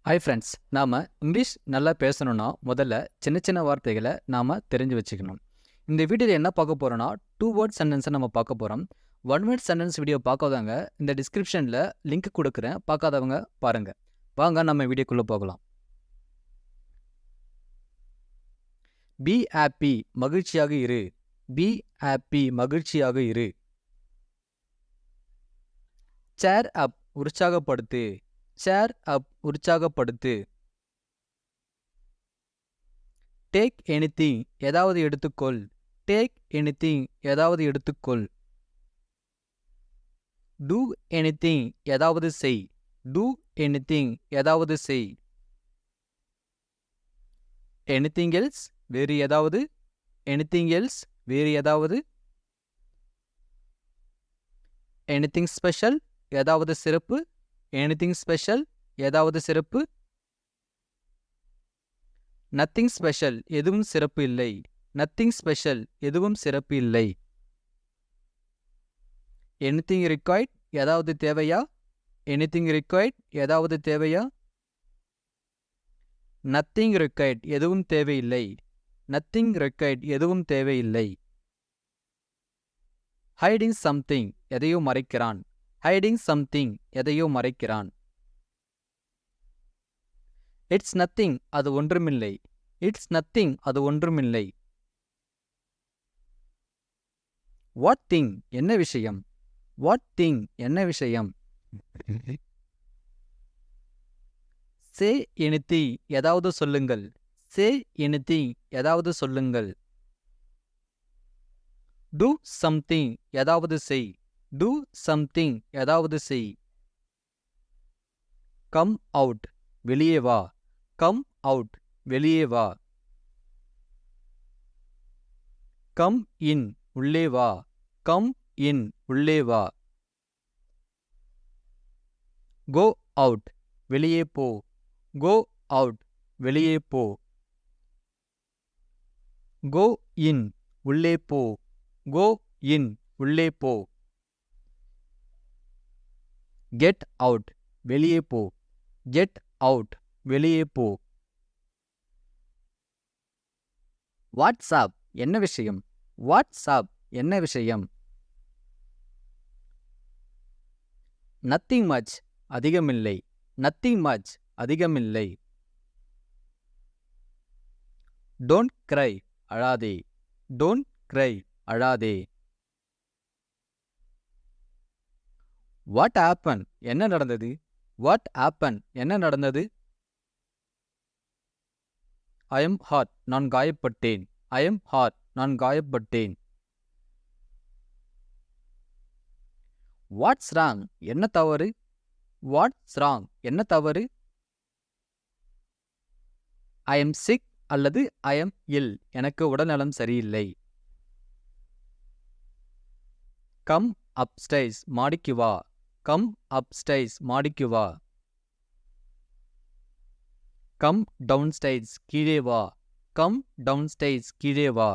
Hi friends, நாம் English நல்லா பேசணும்னா முதல்ல சின்ன சின்ன வார்த்தைகளை நாம் தெரிஞ்சு வச்சுக்கணும். இந்த வீடியோவில் என்ன பார்க்க போகிறோன்னா, 2 வேர்ட் சென்டென்ஸை நம்ம பார்க்க போகிறோம். 1 வேர்ட் சென்டென்ஸ் வீடியோ பார்க்காதவங்க இந்த டிஸ்கிரிப்ஷனில் லிங்க் கொடுக்குறேன், பார்க்காதவங்க பாருங்கள். வாங்க நம்ம வீடியோக்குள்ளே போகலாம். பி ஹாப்பி, மகிழ்ச்சியாக இரு. பி ஹாப்பி, மகிழ்ச்சியாக இரு. சேர் அப், உற்சாகப்படுத்து. சேர் அப், உற்சாகப்படுத்து. டேக் எனிதிங், ஏதாவது எடுத்துக்கொள். டேக் எனிதிங், ஏதாவது எடுத்துக்கொள். டூ எனிதிங், ஏதாவது செய். டூ எனிதிங், ஏதாவது செய். எனிதிங் எல்ஸ், வேறு ஏதாவது. எனிதிங் எல்ஸ், வேறு ஏதாவது. எனிதிங் ஸ்பெஷல், ஏதாவது சிறப்பு. எனிதிங் ஸ்பெஷல், ஏதாவது சிறப்பு. நத்திங் ஸ்பெஷல், எதுவும் சிறப்பு இல்லை. நத்திங் ஸ்பெஷல், எதுவும் சிறப்பு இல்லை. எனிதிங் ரிக்வைர்ட், ஏதாவது தேவையா. எனிதிங் ரிக்வைர்ட், ஏதாவது தேவையா. நத்திங் ரிக்வைர்ட், எதுவும் தேவையில்லை. நத்திங் ரிக்வைர்ட், எதுவும் தேவையில்லை. ஹைடிங் சம்திங், எதையோ மறைக்கிறான். ஹைடிங் சம்திங், எதையோ மறைக்கிறான். இட்ஸ் நத்திங், அது ஒன்றுமில்லை. இட்ஸ் நத்திங், அது ஒன்றுமில்லை. வாட் திங், என்ன விஷயம். வாட் திங், என்ன விஷயம். சே எனிதிங், ஏதாவது சொல்லுங்கள். சே எனிதிங், ஏதாவது சொல்லுங்கள். டூ சம்திங், ஏதாவது செய். டூ சம்திங், ஏதாவது செய். கம் அவுட், வெளியே வா. கம் அவுட், வெளியே வா. கம் இன், உள்ளே வா. கம் இன், உள்ளே வா. கோ அவுட், வெளியே போ. கோ அவுட், வெளியே போ. கோ இன், உள்ளே போ. கோ இன், உள்ளே போ. கெட் அவுட், வெளியே போ. கெட் அவுட், வெளியே போ. வாட்ஸ்அப், என்ன விஷயம். வாட்ஸ்அப், என்ன விஷயம். நத்திங் மச், அதிகமில்லை. நத்திங் மச், அதிகமில்லை. டோன்ட் கிரை, அழாதே. டோன்ட் கிரை, அழாதே. வாட் ஹேப்பன், என்ன நடந்தது. வாட் ஹேப்பன், என்ன நடந்தது. ஐ எம் ஹார்ட், நான் காயப்பட்டேன். ஐ எம் ஹார்ட், நான் காயப்பட்டேன். வாட்ஸ் ராங், என்ன தவறு. வாட்ஸ் ராங், என்ன தவறு. ஐ எம் சிக் அல்லது ஐ எம் இல், எனக்கு உடல்நலம் சரியில்லை. கம் அப்ஸ்டைர்ஸ், மாடிக்கு வா. கம் அப்ஸ்டைர்ஸ், மாடிக்கு வா. கம் டவுன்ஸ்டைர்ஸ், கீழே வா. கம் டவுன்ஸ்டைர்ஸ், கீழே வா.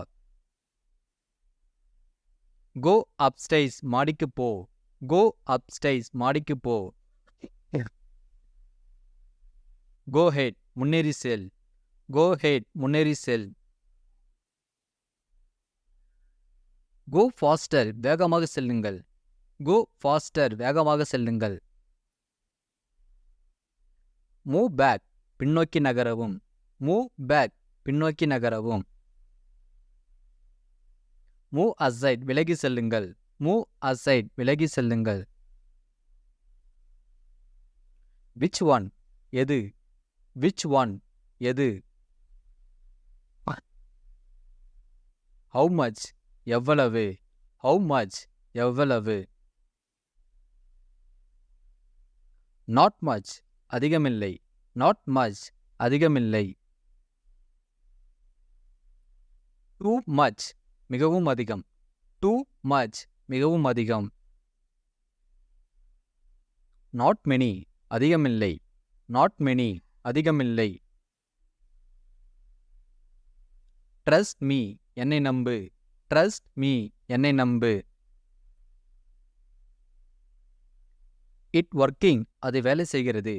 கோ அப்ஸ்டைர்ஸ், மாடிக்கு போ. கோ அப்ஸ்டைர்ஸ், மாடிக்கு போ. கோ ஹெட், முன்னேறி செல். கோ ஹெட், முன்னேறி செல். கோ ஃபாஸ்டர், வேகமாக செல்லுங்கள். கோ ஃபாஸ்டர், வேகமாக செல்லுங்கள். மூவ் பேக், பின்னோக்கி நகரவும். மூவ் பேக், பின்னோக்கி நகரவும். மூவ் அசைட், விலகி செல்லுங்கள். மூவ் அசைட், விலகி செல்லுங்கள். விச் ஒன், எது. விச் ஒன், எது. ஹவு மச், எவ்வளவு. ஹவு மச், எவ்வளவு. நாட் மச், அதிகமில்லை. நாட் மச், அதிகமில்லை. டூ மச், மிகவும் அதிகம். டூ மச், மிகவும் அதிகம். நாட் மெனி, அதிகமில்லை. நாட் மெனி, அதிகமில்லை. ட்ரஸ்ட் மீ, என்னை நம்பு. ட்ரஸ்ட் மீ, என்னை நம்பு. இட் ஒர்க்கிங், அது வேலை செய்கிறது.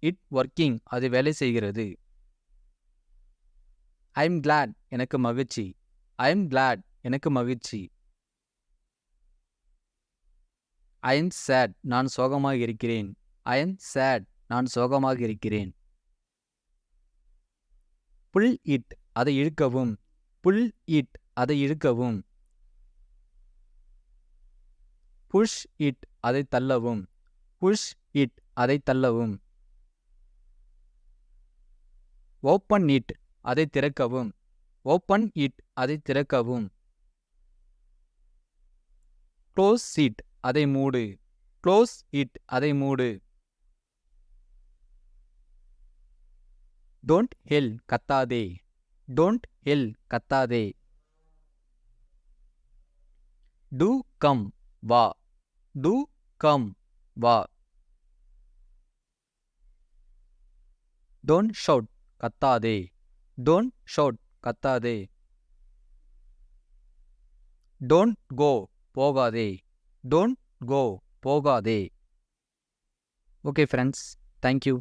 இட் ஒர்க்கிங் அது வேலை செய்கிறது. ஐ எம் கிளாட் எனக்கு மகிழ்ச்சி. ஐ எம் கிளாட் எனக்கு மகிழ்ச்சி. ஐ எம் சேட் நான் சோகமாக இருக்கிறேன். ஐ எம் சேட் நான் சோகமாக இருக்கிறேன். புல் இட் அதை இழுக்கவும். புல் இட் அதை இழுக்கவும். புஷ் இட் அதை தள்ளவும். புஷ் இட் அதை தள்ளவும். ஓப்பன் இட் அதை திறக்கவும். ஓப்பன் இட் அதை திறக்கவும். க்ளோஸ் இட் அதை மூடு. க்ளோஸ் இட் அதை மூடு. டோன்ட் ஹெல் கத்தாதே. டோன்ட் ஹெல் கத்தாதே. டு கம் வா. டு கம் வா. டோன்ட் ஷவுட் கத்தாதே. டோன்ட் ஷவுட் கத்தாதே. டோன்ட் கோ போகாதே. டோன்ட் கோ போகாதே. Okay friends, thank you.